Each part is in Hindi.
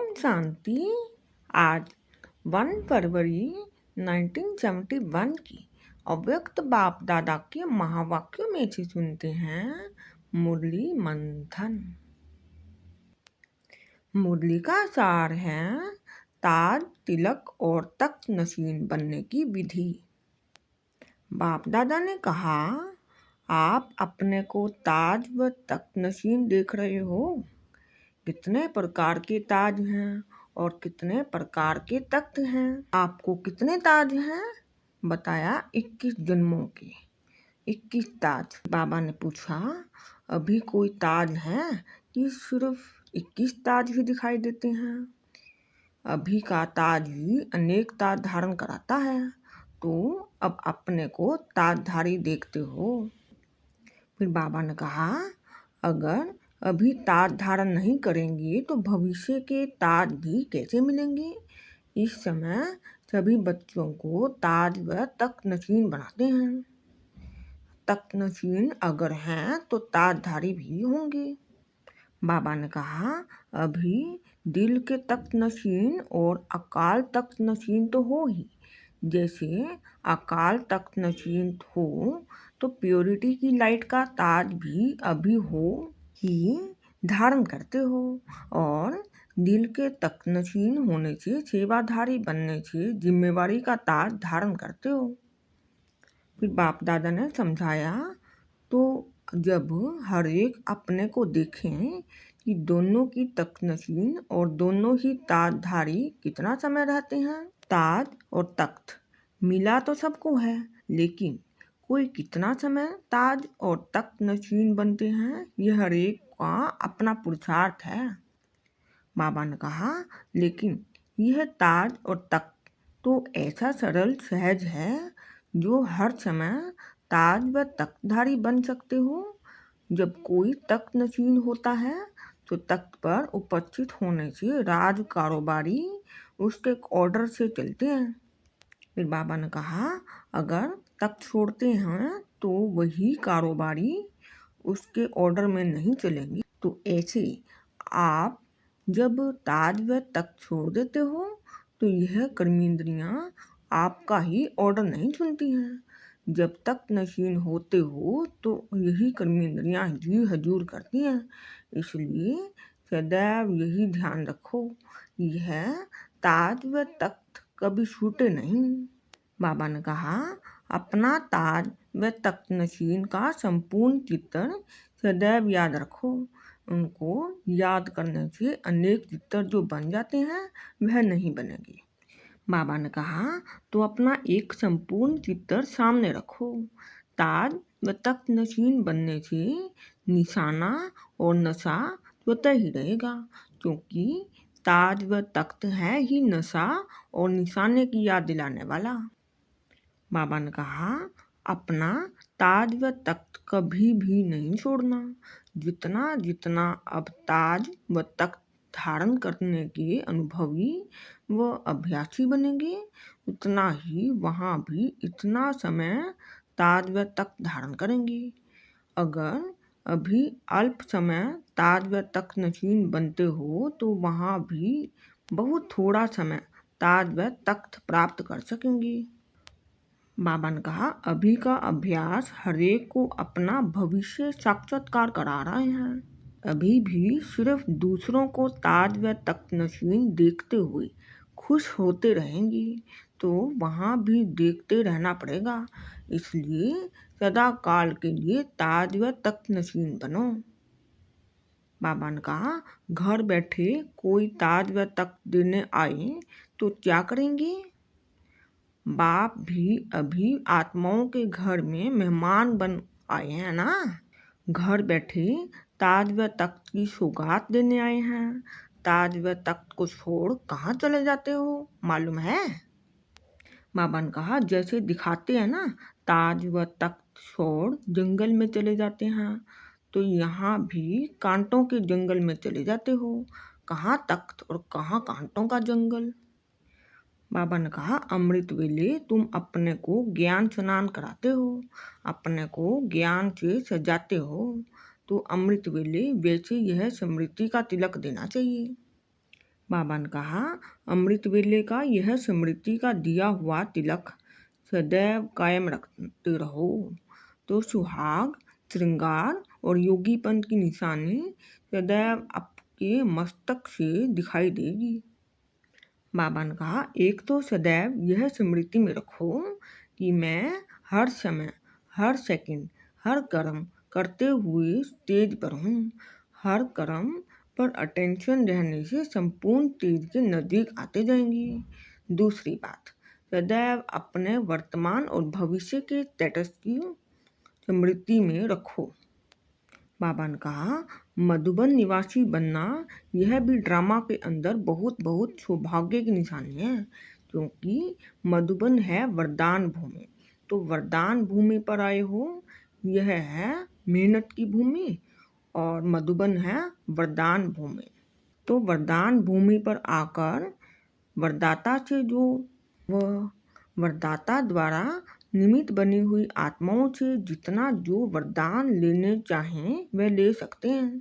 ओम शांति। आज 1 फरवरी 1971 की अव्यक्त बाप दादा के महावाक्यों में से सुनते हैं मुरली मंथन। मुरली का सार है ताज, तिलक और तख्त नशीन बनने की विधि। बाप दादा ने कहा, आप अपने को ताज व तख्त नशीन देख रहे हो। कितने प्रकार के ताज हैं और कितने प्रकार के तख्त हैं। आपको कितने ताज हैं? बताया 21 जन्मों के 21 ताज। बाबा ने पूछा, अभी कोई ताज है कि सिर्फ 21 ताज ही दिखाई देते हैं? अभी का ताज ही अनेक ताज धारण कराता है, तो अब अपने को ताजधारी देखते हो। फिर बाबा ने कहा, अगर अभी ताज धारण नहीं करेंगे तो भविष्य के ताज भी कैसे मिलेंगे? इस समय सभी बच्चों को ताज व तख्त नशीन बनाते हैं। तख्त नशीन अगर हैं तो ताजधारी भी होंगे। बाबा ने कहा, अभी दिल के तख्त नशीन और अकाल तख्त नशीन तो हो ही। जैसे अकाल तख्त नशीन हो तो प्योरिटी की लाइट का ताज भी अभी हो ही धारण करते हो, और दिल के तख्त नशीन होने से सेवाधारी बनने से जिम्मेवारी का ताज धारण करते हो। फिर बाप दादा ने समझाया, तो जब हर एक अपने को देखें कि दोनों की तख्त नशीन और दोनों ही ताजधारी कितना समय रहते हैं। ताज और तख्त मिला तो सबको है, लेकिन कोई कितना समय ताज और तख्त नशीन बनते हैं, यह हर एक का अपना पुरुषार्थ है। बाबा ने कहा, लेकिन यह ताज और तख्त तो ऐसा सरल सहज है जो हर समय ताज व तख्तधारी बन सकते हो। जब कोई तख्त नशीन होता है तो तख्त पर उपस्थित होने से राज कारोबारी उसके ऑर्डर से चलते हैं। फिर बाबा ने कहा, अगर तख्त छोड़ते हैं तो वही कारोबारी उसके ऑर्डर में नहीं चलेंगे। तो ऐसे आप जब ताज व तख्त छोड़ देते हो तो यह कर्मेंद्रियां आपका ही ऑर्डर नहीं सुनती हैं। जब तक नशीन होते हो तो यही कर्मेंद्रियां जी हजूर करती हैं। इसलिए सदैव यही ध्यान रखो, यह ताज व तख्त कभी छूटे नहीं। बाबा ने कहा, अपना ताज व तख्त नशीन का संपूर्ण चित्र सदैव याद रखो। उनको याद करने से अनेक चित्र जो बन जाते हैं वह नहीं बनेंगे। बाबा ने कहा, तो अपना एक संपूर्ण चित्र सामने रखो। ताज व तख्त नशीन बनने से निशाना और नशा स्वतः ही रहेगा, क्योंकि ताज व तख्त है ही नशा और निशाने की याद दिलाने वाला। बाबा ने कहा, अपना ताज व तख्त कभी भी नहीं छोड़ना। जितना जितना अब ताज व तख्त धारण करने के अनुभवी व अभ्यासी बनेंगे, उतना ही वहाँ भी इतना समय ताज व तख्त धारण करेंगे। अगर अभी अल्प समय ताज व तख्त नशीन बनते हो तो वहाँ भी बहुत थोड़ा समय ताज व तख्त प्राप्त कर सकेंगे। बाबा ने कहा, अभी का अभ्यास हरेक को अपना भविष्य साक्षात्कार करा रहे हैं। अभी भी सिर्फ दूसरों को ताज व तख्त नशीन देखते हुए खुश होते रहेंगी तो वहाँ भी देखते रहना पड़ेगा। इसलिए सदा काल के लिए ताज व तख्त नशीन बनो। बाबा ने कहा, घर बैठे कोई ताज व तख्त देने आए तो क्या करेंगे? बाप भी अभी आत्माओं के घर में मेहमान बन आए हैं ना। घर बैठे ताज व तख्त की सौगात देने आए हैं। ताज व तख्त को छोड़ कहाँ चले जाते हो, मालूम है? बाबा ने कहा, जैसे दिखाते हैं ना, ताज व तख्त छोड़ जंगल में चले जाते हैं, तो यहाँ भी कांटों के जंगल में चले जाते हो। कहाँ तख्त और कहाँ कांटों का जंगल। बाबा ने कहा, अमृत वेले तुम अपने को ज्ञान स्नान कराते हो, अपने को ज्ञान से सजाते हो, तो अमृत वेले वैसे यह स्मृति का तिलक देना चाहिए। बाबा ने कहा, अमृत वेले का यह स्मृति का दिया हुआ तिलक सदैव कायम रखते रहो तो सुहाग, श्रृंगार और योगीपन की निशानी सदैव आपके मस्तक से दिखाई देगी। बाबा ने कहा, एक तो सदैव यह स्मृति में रखो कि मैं हर समय, हर सेकंड, हर कर्म करते हुए स्टेज पर हूँ। हर कर्म पर अटेंशन रहने से संपूर्ण तेज के नज़दीक आते जाएंगी। दूसरी बात, सदैव अपने वर्तमान और भविष्य के स्टेटस की स्मृति में रखो। बाबा ने कहा, मधुबन निवासी बनना यह भी ड्रामा के अंदर बहुत बहुत सौभाग्य की निशानी है, क्योंकि मधुबन है वरदान भूमि। तो वरदान भूमि पर आए हो, यह है मेहनत की भूमि, और मधुबन है वरदान भूमि। तो वरदान भूमि पर आकर वरदाता से जो वह वरदाता द्वारा निमित्त बनी हुई आत्माओं से जितना जो वरदान लेने चाहें वह ले सकते हैं।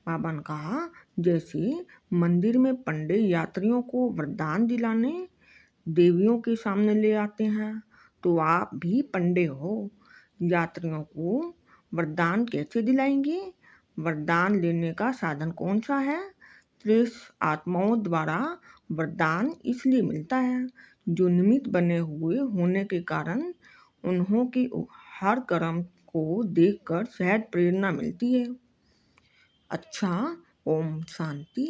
बाबा ने कहा, जैसे मंदिर में पंडित यात्रियों को वरदान दिलाने देवियों के सामने ले आते हैं, तो आप भी पंडित हो, यात्रियों को वरदान कैसे दिलाएंगे? वरदान लेने का साधन कौन सा है? श्रेष्ठ आत्माओं द्वारा वरदान इसलिए मिलता है जो निमित्त बने हुए होने के कारण उन्हों की हर कर्म को देखकर सहज प्रेरणा मिलती है। अच्छा, ओम शांति।